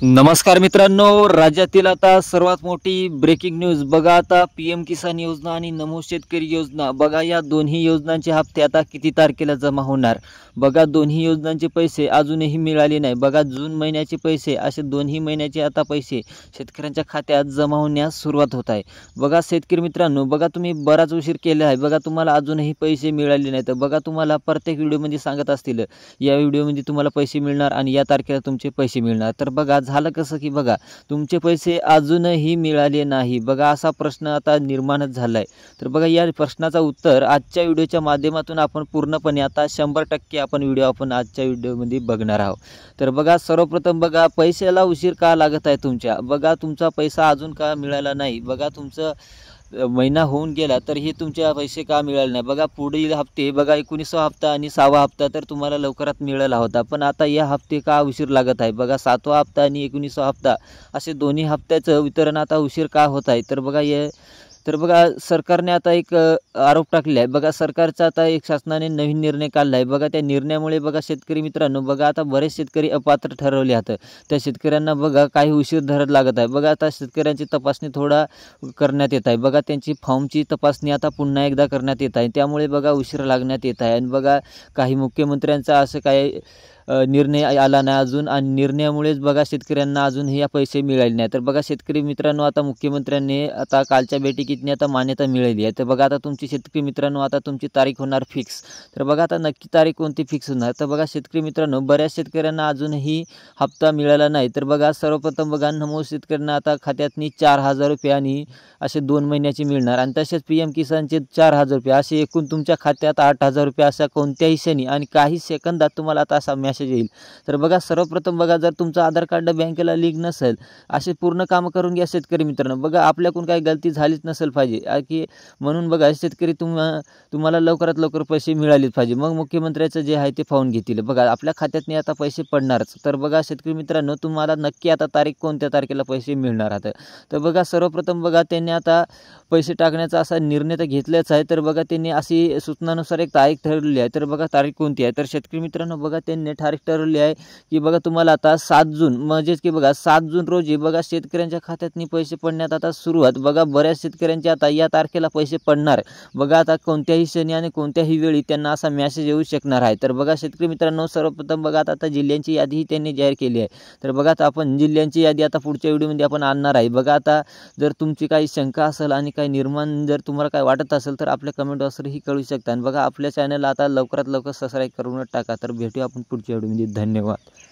नमस्कार मित्रांनो, राज्यातील आता सर्वात मोठी ब्रेकिंग न्यूज बघा। आता पीएम किसान योजना आणि नमो शेतकरी योजना बघा, या दोन्ही योजनांचे हप्ते आता किती तारखेला जमा होणार बघा। दोन्ही योजनांचे पैसे अजूनही मिळाले नाही बघा। जून महिन्याचे पैसे असे दोन्ही महिन्याचे आता पैसे शेतकऱ्यांच्या खात्यात जमा होण्यास सुरुवात होत आहे बघा। शेतकरी मित्रांनो बघा, तुम्ही बराच उशीर केला आहे बघा, तुम्हाला अजूनही पैसे मिळाले नाहीत बघा। तुम्हाला प्रत्येक व्हिडिओमध्ये सांगत असतील या व्हिडिओमध्ये तुम्हाला पैसे मिळणार आणि या तारखेला तुमचे पैसे मिळणार, तर बघा झालं कसं की बघा, तुमचे पैसे अजूनही मिळाले नाही बघा, असा प्रश्न आता निर्माणच झालाय। तर बघा, या प्रश्नाचा उत्तर आजच्या व्हिडिओच्या माध्यमातून आपण पूर्णपणे आता 100% आपण व्हिडिओ आजच्या व्हिडिओमध्ये बघणार आहोत। तर बघा, सर्वप्रथम बघा, पैशाला उशीर का लागत आहे तुमच्या बघा, तुमचा पैसा अजून का मिळाला नाही बघा, तुमचं महिना होऊन गेला तर हे तुमचे पैसे का मिळाले नाही बघा। पुढील हप्ते बघा, 19वा हप्ता आणि 6वा हप्ता तर तुम्हाला लवकरात मिळाला होता, पण आता या हप्ते का उशीर लागत आहे बघा। 7वा हप्ता आणि 19वा हप्ता असे दोन्ही हप्त्याचं वितरण आता उशीर का होत आहे, तर बघा सरकारने आता एक आरोप टाकले आहे बघा। सरकारचा आता एक शासनाने नवीन निर्णय काढला आहे बघा। त्या निर्णयामुळे बघा शेतकरी मित्रांनो बघा, आता बरेच शेतकरी अपात्र ठरवले आहेत। त्या शेतकऱ्यांना बघा काही उशीर धरत लागत आहे बघा। आता शेतकऱ्यांची तपासणी थोडा करण्यात येत आहे बघा, त्यांची फॉर्मची तपासणी आता पुन्हा एकदा करण्यात येत आहे, त्यामुळे बघा उशीर लागण्यात येत आहे। आणि बघा, काही मुख्यमंत्र्यांचा असं काय निर्णय आला नाही अजून, आणि निर्णयामुळेच बघा शेतकऱ्यांना अजून हे पैसे मिळाले नाही। तर बघा शेतकरी मित्रांनो, आता मुख्यमंत्र्यांनी आता कालच्या बैठकीतनी आता मान्यता मिळाली आहे। तर बघा, आता तुमची शेतकरी मित्रांनो आता तुमची तारीख होणार फिक्स। तर बघा, आता नक्की तारीख कोणती फिक्स होणार, तर बघा शेतकरी मित्रांनो बऱ्याच शेतकऱ्यांना अजूनही हप्ता मिळाला नाही। तर बघा, सर्वप्रथम बघा, नमो शेतकऱ्यांना आता खात्यातनी 4,000 रुपये आणि असे 2 महिन्याचे मिळणार, आणि तसेच पीएम किसानचे 4,000 रुपये असे एकूण तुमच्या खात्यात 8,000 रुपये अशा कोणत्याही क्षणी आणि काही सेकंदात तुम्हाला आता असा मेसेज येईल। तर बघा, सर्वप्रथम बघा, जर तुमचं आधार कार्ड बँकेला लिंक नसेल, असे पूर्ण कामं करून घ्या शेतकरी मित्रांनो बघा। आपल्याकडून काही गलती झालीच नसेल पाहिजे की म्हणून बघा शेतकरी तुम्हाला लवकरात लवकर पैसे मिळालेच पाहिजे, मग मुख्यमंत्र्याचं जे आहे ते पाहून घेतील बघा, आपल्या खात्यातनी आता पैसे पडणारच। तर बघा शेतकरी मित्रांनो, तुम्हाला नक्की आता तारीख कोणत्या तारखेला पैसे मिळणार आहेत, तर बघा सर्वप्रथम बघा, त्यांनी आता पैसे टाकण्याचा असा निर्णय तर घेतलाच आहे। तर बघा, त्यांनी अशी सूचनानुसार एक तारीख ठरवली आहे। तर बघा तारीख कोणती आहे, तर शेतकरी मित्रांनो बघा, त्यांनी तारीख ठरवली आहे की बघा, तुम्हाला आता 7 जून म्हणजेच की बघा 7 जून रोजी बघा शेतकऱ्यांच्या खात्यातनी पैसे पडण्यात आता सुरुवात बघा। बऱ्याच शेतकऱ्यांचे आता या तारखेला पैसे पडणार बघा। आता कोणत्याही क्षणी आणि कोणत्याही वेळी त्यांना असा मेसेज येऊ शकणार आहे। तर बघा शेतकरी मित्रांनो, सर्वप्रथम बघा, आता जिल्ह्यांची यादीही त्यांनी जाहीर केली आहे। तर बघा, आता आपण जिल्ह्यांची यादी आता पुढच्या व्हिडिओमध्ये आपण आणणार आहे बघा। आता जर तुमची काही शंका असेल आणि काही निर्माण जर तुम्हाला काय वाटत असेल तर आपल्या कमेंट बॉक्सवरही कळू शकता। आणि बघा, आपल्या चॅनलला आता लवकरात लवकर सबस्क्राईब करून टाका। तर भेटूया आपण पुढच्या व्हिडिओमध्ये, धन्यवाद।